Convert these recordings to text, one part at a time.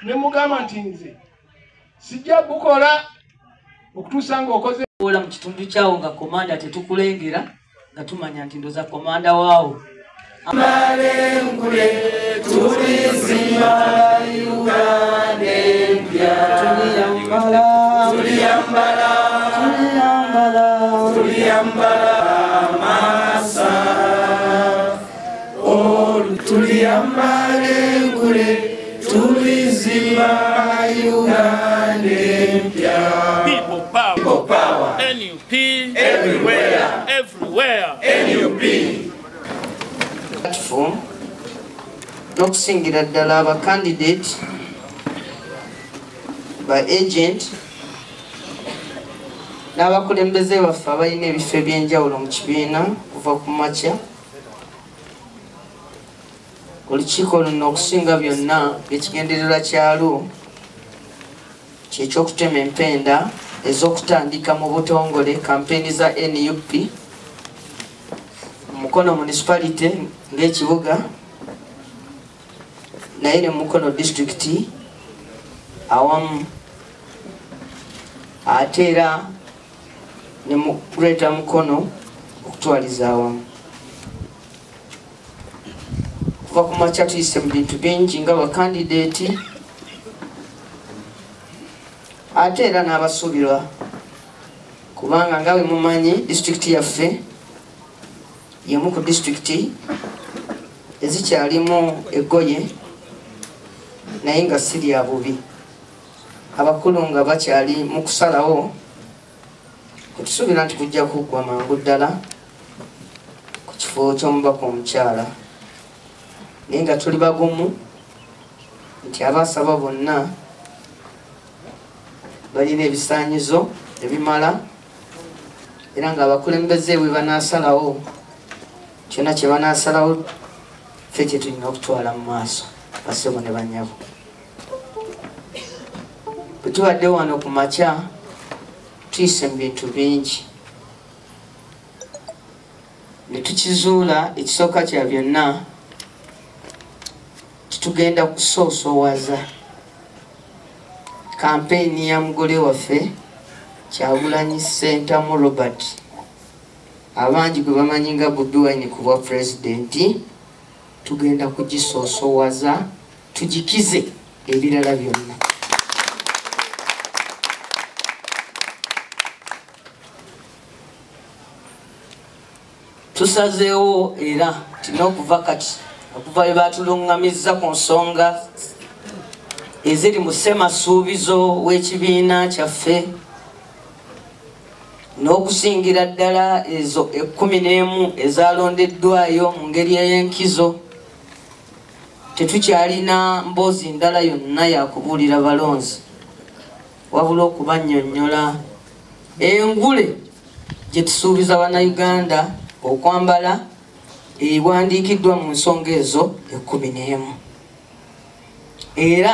ne mugamba nti nze sijja bukola okutuusa ng'okoze ola mu kitundu kyawo nga komanda tetukulengera nga tumanya nti ndoza komanda waawo Malengule tulizimba Uganda empya tuliyambala masa tuliyambalengule tulizimba Uganda empya. People power. NUP everywhere. NUP. Platform n'okusingira ddala aba candidate ba agent n'abakulembeze baffe abalina ebifo ebyenjawulo mu kibiina kuva ku makya olukiiko luno okusinga byonna ekigendererwa kyalwo kyekyokutema empenda ez'okutandika mu butongole kampeni za NUP mukono municipality ng'ekibuga naye ne mukono district awamu ate era ne kuleeta mukono okutwaliza awamu kuva ku makya tuyise mu bintu bingi nga bakandidate ate era n'abasuubirwa kubanga nga bwe mumanyi district yaffe yemu ku district ezikyalimu eggoye naye nga si lya bubi abakulu nga bakyali mu kusalawo kutusuubira nti kujja kuggwa mangu ddala ku kifo ky'omubaka omukyala naye nga tuli bagumu nti abaasaba bonna balina ebisaanyizo ebimala era nga abakulembeze bwe banaasalawo kyonna kye banaasalawo ffe kye tulina okutwala mu maaso basebo ne banyabo bwe tubadde wano ku makya tuyise mu bintu bingi ne tukizuula ekisooka kya byonna titugenda kusoosowaza kampeyini ya mugole waffe Kyagulanyi Ssentamu Robert abangi gwe bamanyi nga Bobi Wine ku bwa pulezidenti tugenda kugisoosowaza tugikize ebirala byonna tusazeewo era tin'okuva kati okuva bwe batulungamizza ku nsonga eziri mu ssemasuubizo w'ekibiina kyaffe n'okusingira ddala ezo 11 ezalondeddwayo mu ngeri ey'enkizo tetukyalina mboozi ndala yonna yakubuulira balonzi wabula okubannyonnyola engule gye tusuubiza bannayuganda okwambala ewandiikiddwa mu nsonga ezo 11 era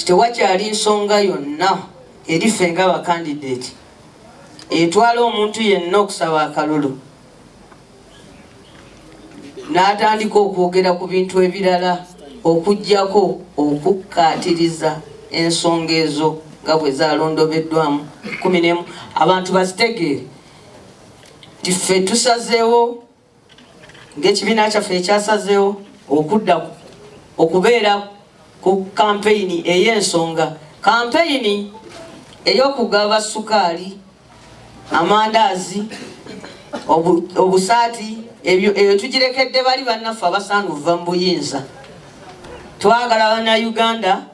tewakyali nsonga yonna eriffe nga bakandidate etwala omuntu yenna okusaba akalulu n'atandika okwogera ku bintu ebirala okuggyako okukkaatiriza ensonga ezo nga bwe zalondobeddwamu 11 abantu bazitegeere ti ffe tusazeewo ng'ekibiina kyaffe ekyasazeewo okudda okubeera ku kampeyini ey'ensonga kampeyini ey'okugaba sukaali amandaazi obusaati ebyo tugirekedde bali bannaffe abasaana okuva mu buyinza twagala bannayuganda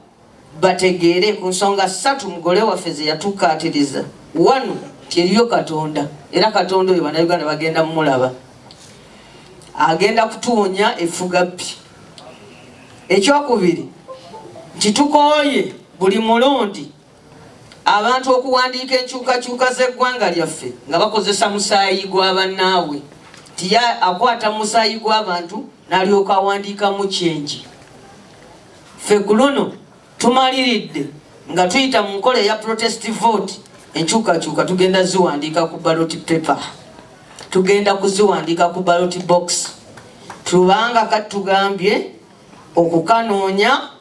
bategeere ku nsonga 3 mugole waffe ze yatukkaatiriza wano tyeriyo katonda era katonda oyo bannayuganda bagenda mumulaba agenda kutuwonya effugabbi ekyokubiri nti tukooye buli mulundi abantu okuwandiika enkyukakyuka z'eggwanga lyaffe nga bakozesa musaayi gw'abannaabwe ti akwata musaayi gw'abantu n'alyoka awandiikamu kyenji ffe ku luno tumaliridde nga tuyita mu nkola eya protest vote enkyukakyuka tugenda ziwandiika ku ballot paper tugenda kuziwandiika ku ballot box tubanga katugambye okukanoonya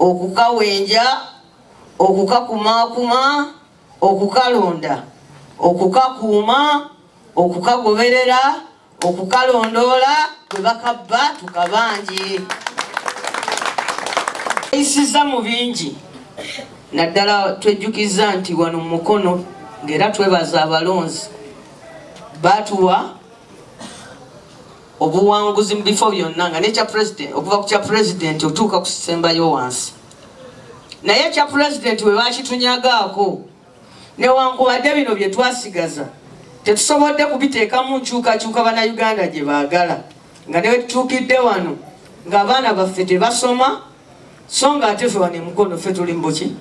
okukawenja, okukakumakuma, okukalonda, okukakuuma, okukagoberera, okukalondoola, bwe bakabba tukabanje. Isiza mu bingi naddala twejjukiza nti wano mu Mukono ng'era twebaza abalonzi batuwa obuwanguzi mu bifo byonna nga nekya president okuva ku kya president otuuka ku kisembayo wansi naye ekya president bwe bakitunyagaako newankubadde bino bye twasigaza tetusobodde kubiteekamu nkyukakyuka bannayuganda gye baagala nga ne tutuukidde wano ng'abaana baffe tebasoma so nga ate ffe wano e Mukono ffe tuli mbuki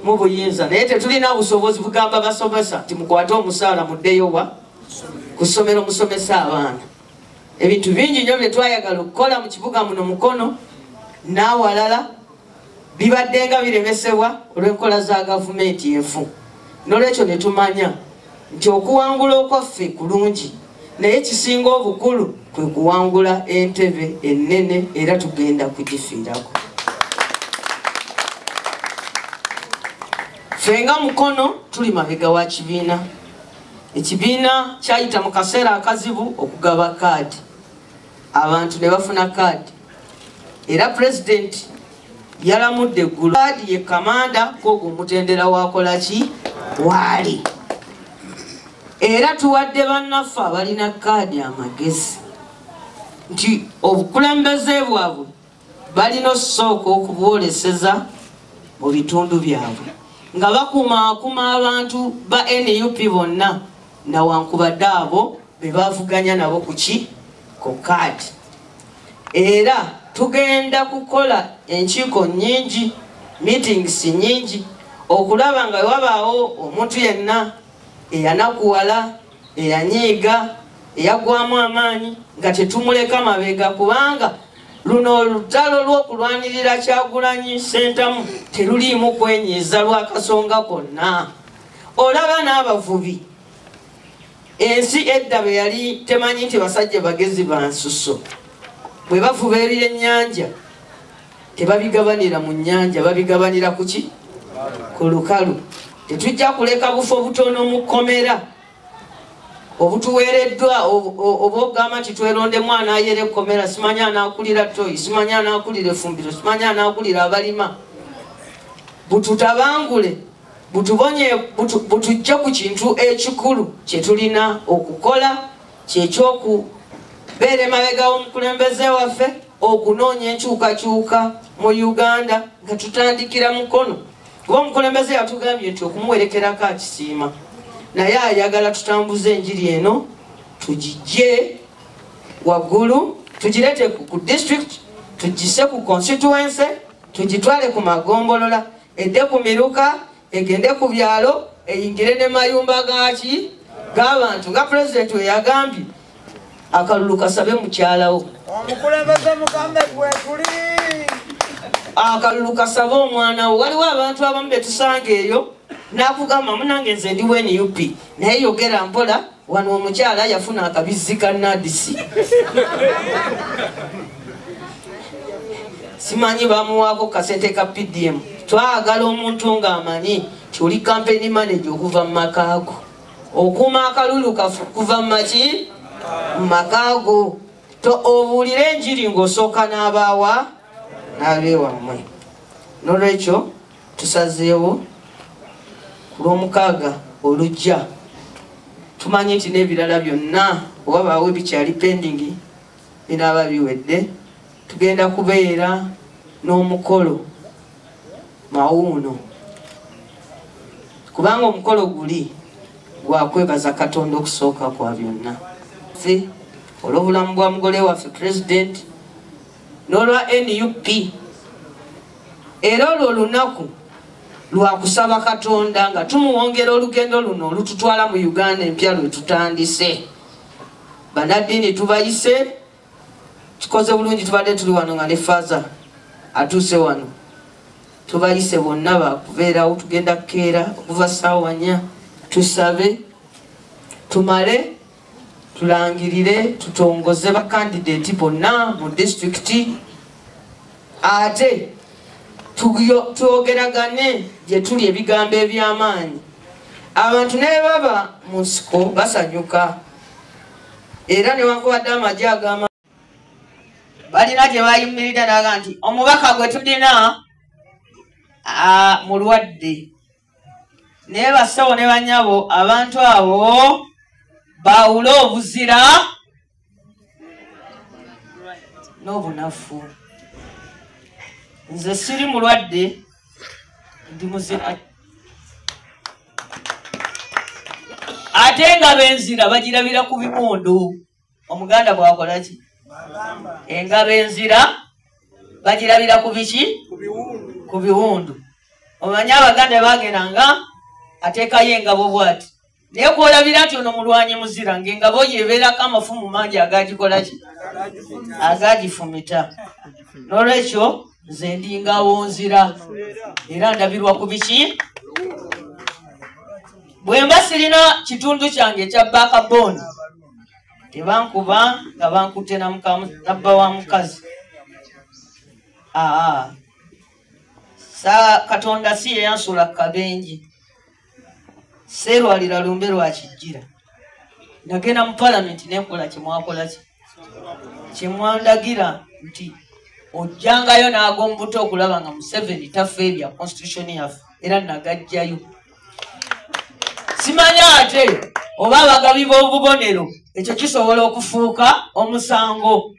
mu buyinza naye tetulina busobozi bugamba basomesa nti mukwate omusaala muddeyo wa ku ssomero musomesa abaana. Ebintu bingi nnyo bye twayagala okukola mu kibuga muno Mukono n'awalala bibadde nga biremesebwa olw'enkola za gavumenti enfu. N'olwekyo ne tumanya nti okuwangula okwaffe kulungi naye kisinga obukulu kwe kuwangula entebe ennene era tugenda kugifiirako. Fenga Mukono tuli mabega wa kibiina. Ekibiina kyayita mu kaseera akazibu okugaba kaadi. Abantu ne bafuna kaadi. Era president yalamudde eggulu. Kaadi ye kamanda k'ogwo omutendera wakola ki? Waali. Era tuwadde bannaffe abalina kaadi amagezi nti obukulembeze bwabwe balina osooka okubwoleseza mu bitundu byabwe nga bakumaakuma abantu ba NUP bonna nawankubadde abo be bavuganya nabo kuki ku kaadi. Era tugenda kukola enkiiko nnyingi, meetings nnyingi okulaba nga wabaawo omuntu yenna eyanakuwala, eyanyiiga, eyagwamu amaanyi nga tetumuleka mabega kubanga luno olutalo lw'okulwanirira Kyagulanyi Ssentamu teruliimu kwenyiiza lw'akasonga konna. Olaba n'abavubi ensi edda bwe yali temanyi nti basajja bagezi ba nsusso bwe bavuba ebyennyanja tebabigabanira mu nnyanja babigabanira ku ki? Ku lukalu. Tetujja kuleka bufo butono mu kkomera obutuweereddwa oba ogamba nti tweronde mwana ayera ekkomera simanyi anaakulira toyi simanyi anaakulira efumbiro simanyi anaakulira abalima. Bututabangule butujje ku kintu ekikulu kye tulina okukola kyekyokubeera emabega w'omukulembeze waffe okunoonya enkyukakyuka mu Uganda nga tutandikira Mukono. Kuba omukulembeze yatugambye nti okumuwerekerako akisiima naye ayagala tutambuze enjiri eno tugijje waggulu tugireete ku district tugisse ku constituency tugitwale ku magombolola edde ku Miruka egende ku byalo eyingire ne mayumba gaki g'abantu nga president we yagambye akalulu kasabe mukyalawo omukulembeze mukambe gwe tuli akalulu kasabe omwana wo. Waliwo abantu abamu betusanga eyo nakugamba munange nze ndi NUP naye yogera mpola wano omukyala yafuna akabizzi ka nadisi simanyi bamuwaako kasente ka PDM. Twagala omuntu ng'amanyi nti oli campaign manager okuva mu makaago okuuma akalulu kuva mu maki mu makaago obuulire enjiri ng'osooka n'abaawa n'abeewammwe. N'olwekyo tusazeewo ku lw'omukaaga olujja tumanyi nti n'ebirala byonna wabaawo bikyali pending binaaba biwedde tugenda kubeera n'omukolo mawuuno kubanga omukolo guli gwakwebaza Katonda okusooka kwa byonna ffe olw'obulamu bwa mugole waffe president n'olwa NUP. Era olwo olunaku lwakusaba Katonda nga tumuwongera olugendo luno olututwala mu Uganda empya lwe tutandise. Bannaddiini tubayise kikoze bulungi tubadde tuli wano nga ne Faza atuuse wano tubayise bonna bakubeerawo tugenda kukeera okuva ssaawa 4 tusabe tumale tulangirire tutongoze bakandidate bonna mu disitulikiti ate twogeragane gye tuli ebigambo eby'amaanyi. Abantu ne baba mu nsiko basanyuka era newankubadde amagye agamba balina gye bayimirira naga nti omubaka gwe tulina mulwadde. Naye basawo ne banyabo abantu abo bawule obuzira n'obunafu. Nze siri mulwadde ndi muzira. Ate nga benzira bagirabira ku bimundu. Omuganda bwakola ki? Engabo enzira bagirabira ku biki? Ku biwundu. Omanyi Abaganda bagendanga ateekayo engabo bw'ati. Naye kwolabira nti ono mulwanyi muzira ng'engabo ye ebeerako amafumu mangi agagikola ki? Agagifumita. N'olwekyo nze ndi ngabo nzira era ndabirwa ku biki? Bwe mba sirina kitundu kyange ekya backbone tebankuba nga bankute nabba wa mukazi. Katonda si yeyansula kabenji serwalira lumbe lwakijjira. Nagenda mu palamenti nenkola kyemwakola ki kyemwandagira nti ojjangayo n'ag'omubuto okulaba nga Museveni tafeerya constitution yaffe era nagajjayo. Simanya ate oba abagabi b'obubonero ekyo kisobola okufuuka omusango.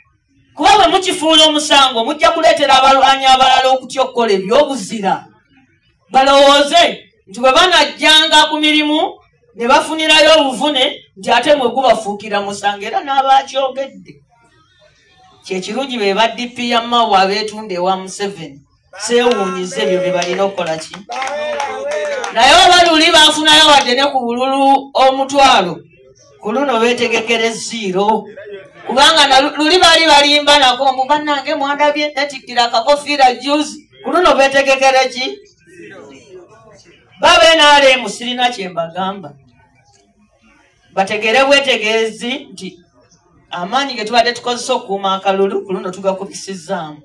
Kuba bwe mukifuula omusango mujja kuleetera abalwanyi abalala okutya okukola ebyobuzira. Balowooze nti bwe banajjanga ku mirimu ne bafunirayo obuvune nti ate mwe gubafuukira musango era n'abakyogedde. Kyekirungi be ba DP ya Mawa abeetunda ewa Museveni seewuunyiza ebyo bye balina okukola ki. Naye oba luli baafunayo wadde ne ku bululu omutwalo ku luno beetegekera ezziiro. Kubanga luli baali balimba nako mbu bannange mwandabye netikkira akakofiira juzi ku luno beetegekera ki? Baba NRM sirina kye mbagamba. Bategere bwetegeezi nti amaanyi ge tubadde tukozesa okukuuma akalulu ku luno tugakubisizzaamu.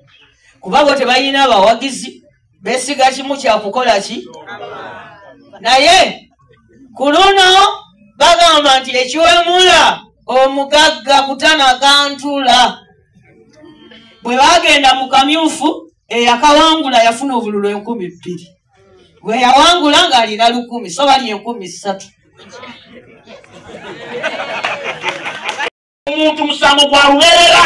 Kuba bo tebalina abawagizi beesiga kimu kyakukola ki? Naye ku luno bagamba nti ekiwemula omugagga kutana kantula. Bwe bagenda mu kamyufu eyakawangula yafuna obululu 2,000. Bwe yawangula ng'alina 1,000 so bali 3,000. Omuntu musango gwa lubeerera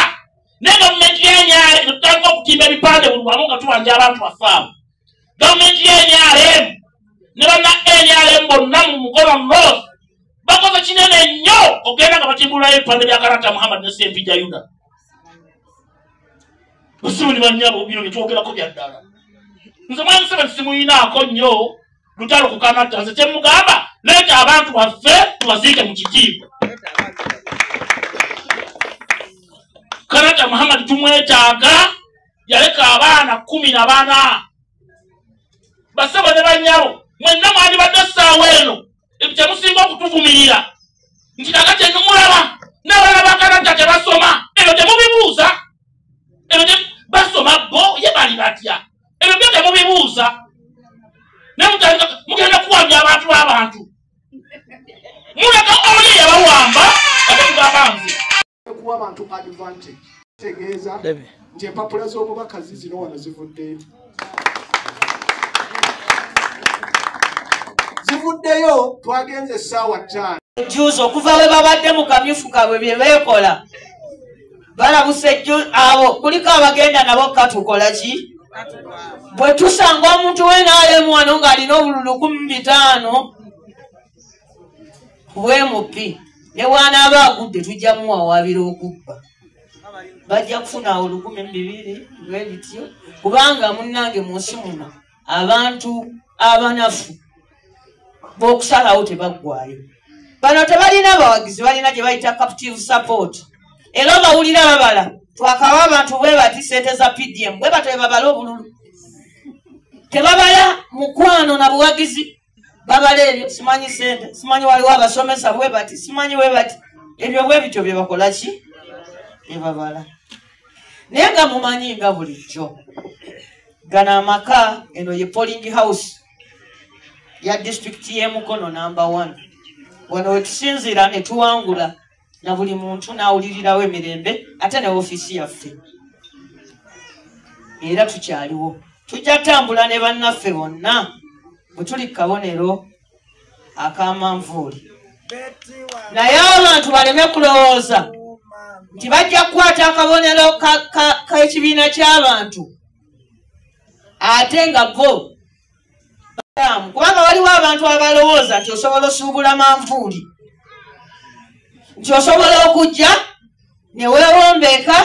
ne gavumenti y'enyaale tutandika okutimba ebipande buli wamu nga tuwanja abantu bafaamu. Gavumenti y'enyaale ne banna NRM bonna mu Mukono North bakoze kinene nnyo ogenda nga batimbulayo ebipande bya Karata Muhammad ne Ssempijja Yuda. Museveni bannyabo bino bye twogerako bya ddala. Nze mwana Museveni simuyinaako nnyo lutalo ku Kanata. Nze kye mugamba leeta abantu baffe tubaziike mu kitiibwa. Karata Muhammad tumwetaaga yaleka abaana 14. Basaba ne bannyabo mwenna mwandibadde essaawa eno temusinga okutuvumirira nti kakati enumulaba n'abalala ba Karata tebasoma. Ebyo temubibuuza. Ebyo basoma bo ye bali batya. Ebyo byo temubibuuza. Ne mugenda kuwambya abantu b'abantu. Muleka oli yabawamba ate mugamba nze. Kuwa abantu advantage. Tegeeza nti empapula z'obubaka zino wano zivuddeyo. Zivuddeyo twagenze essaawa 5. Juuzi okuva we babadde mu kamyufu kaabwe bye beekola balabuse abo kuliko abagenda nabo katukola ki? Bwe tusanga omuntu we n'alemu wano ng'alina obululu 15 bwe mupi ne bw'anaaba agudde tujja muwawaabira okubba. Bajja kufuna awo 12,000 bwe bityo kubanga munnange mu nsi muno abantu abanafu b'okusalawo tebaggwayo. Bano tebalina abawagizi balina gye bayita captive support. Era bawulira babala twakawa abantu bwe bati ssente za PDM bwe bato babala obululu. Tebabala mukwano na buwagizi babala ebyo simanyi ssente simanyi waliwo abasomesa bwe bati simanyi bwe bati ebyo bwe bityo bye bakola ki? Bye babala. Naye nga mumanyi nga bulijjo gana amaka eno ye polling house ya district ye Mukono number 1 wano wetusinzira ne tuwangula na buli muntu nawulirirawo emirembe ate ne ofisi yaffe era tukyaliwo tujja tambula ne bannaffe bonna bwe tuli kabonero akamanvuuli naye abantu baleme kulowooza nti bajja kukwata akabonero k'ekibiina ky'abantu ate nga bo kubanga waliwo abantu abalowooza nti osobola osuubula manvuuli nti osobola okujja ne weewombeeka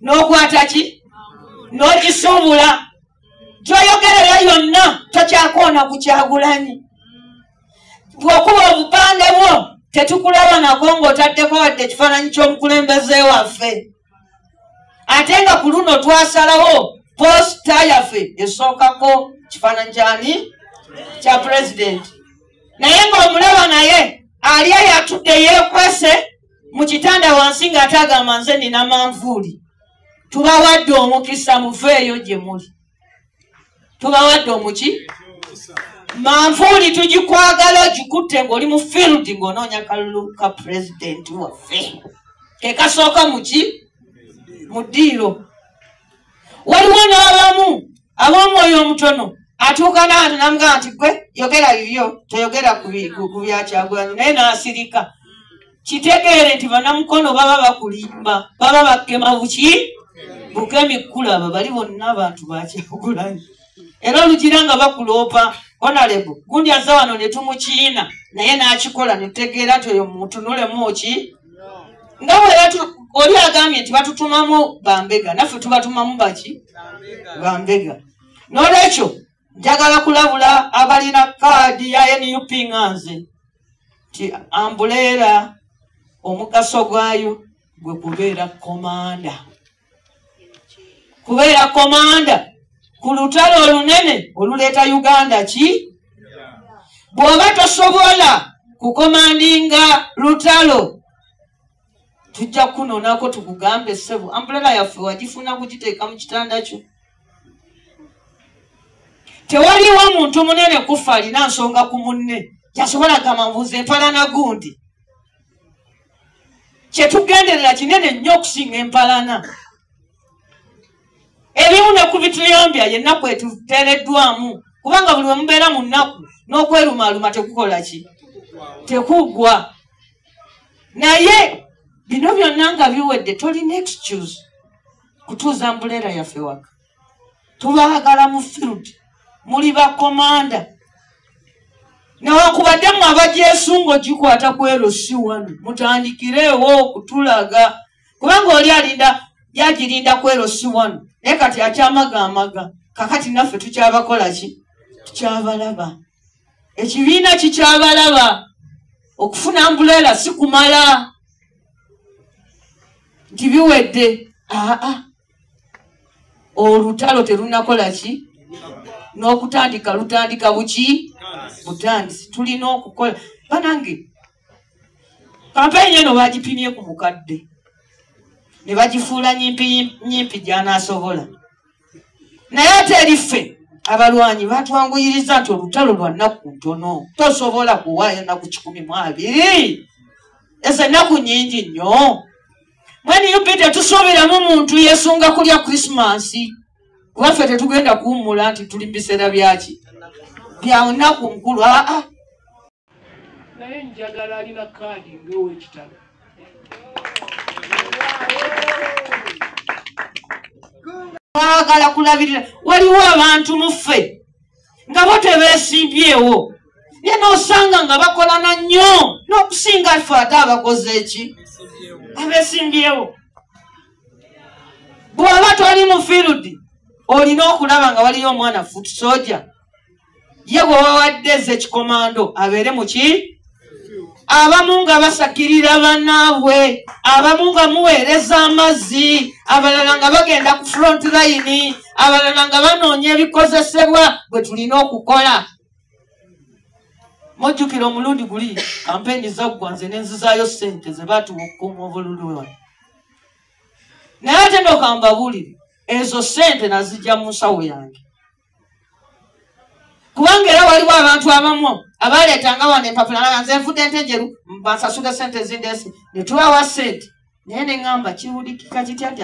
n'okwata ki n'okisuubula gyoyogerera yonna tokyakoona ku Kyagulanyi bw'okuba obupande bwo tetukulaba nako ng'otaddeko wadde ekifaananyi ky'omukulembeze waffe ate nga ku luno twasalawo posita yaffe esookako kifaananyi kyani kya pulezidenti naye ng'omulaba naye ali ayatudde yeekwese mu kitanda wansi ng'ate agamba nze nina manvuuli tubawadde omukisa mufeeyo gye muli tubawadde omuki manvuuli tugikwagala ogikutte ng'oli mu field ng'onoonya kalulu ka pulezidenti waffe ke kasooka muki mu ddiiro waliwo n'abamu ab'omwoyo omutono atuuka n'abantu namugamba nti gwe yogera bibyo toyogera ku bya Kyagulanyi naye n'asirika kitegeere nti bannamukono baba bakulimba baba bakema buki bukemikulaba bali bonna abantu ba Kyagulanyi era olugira nga bakuloopa honorable gundi azza wano ne tumukiina naye n'akikola ne tutegeera nti oyo mutunulemu ki nga bwe oli agambye nti batutumamu bambega naffe tubatumamu baki bambega n'olwekyo njagala kulabula abalina kaadi ya NUP nga nze nti ambuleera omugaso gwayo gwe kubeera komanda ku lutalo olunene oluleeta Uganda ki bw'oba tosobola kukomandinga lutalo tujja kunoonako tukugambe ssebo ambuleera yaffe wagifuna kugiteeka mu kitanda kyo tewaliwo muntu munene kufa alina nsonga ku munne kyasobola gamba mbuuza empalana gundi kyetugenderera kinene nnyo okusinga empalana ebimu ne ku bituyambya yennaku etuteereddwamu kubanga buli we mubeera mu nnaku n'okwerumaaluma tekukola ki tekugwa naye bino byonna nga biwedde tolina excuse kutuuza ambuleera yaffe waka tubaagala mu field muli bakomanda newakubadde mu abagyesunga gikwata ku LC1 mutandikireewo okutulaga kubanga oli alinda yagirinda ku LC1 naye kati akyamagaamaga kakati naffe tukyabakola ki tukyabalaba ekibiina kikyabalaba okufuna ambuleera si kumala nti biwedde olutalo terunakola ki n'okutandika lutandika buki butandisi tulina okukola banange kampeyini eno bagipimye ku mukadde ne bagifuula nyimpi gy'anaasobola naye ate eriffe abalwanyi batwanguyiriza nti olutalo lwa nnaku ntono tosobola kuwaayo nnaku 12 ezo ennaku nnyingi nnyo mwene upite tusuubiramu muntu yesunga kulya Krismasi waffe tetugenda kuwummula nti tuli mu biseera byaki bya nnaku nkulu naye njagala alina kaadi ng'ow'ekitalo baagala kulabirira waliwo abantu muffe nga bo tebeesimbyewo naye n'osanga nga bakolana nnyo n'okusinga ffe ate abakoze eki abeesimbyewo bw'oba toli mu field olina okulaba nga waliyo omwana foot soldier ye gwe wawadde ekikomando abeere mu ki abamu nga basakirira bannaabwe abamu nga muweereza amazzi abalala nga bagenda ku front line abalala nga banoonya ebikozesebwa bwe tulina okukola mujjukira omulundi guli kampeyini zaggwa nze nenzizaayo ssente ze baatuwa okukuuma obululu wano naye ate ndokamba bulire ezo ssente nazijja mu nsawo yange waliwo abantu abamu abaleetanga wano empapula nga nze nfudde ente enjeru bansasula sente ezindesi ne tubawa sente naye ne ŋŋamba kiwulikika kitya nti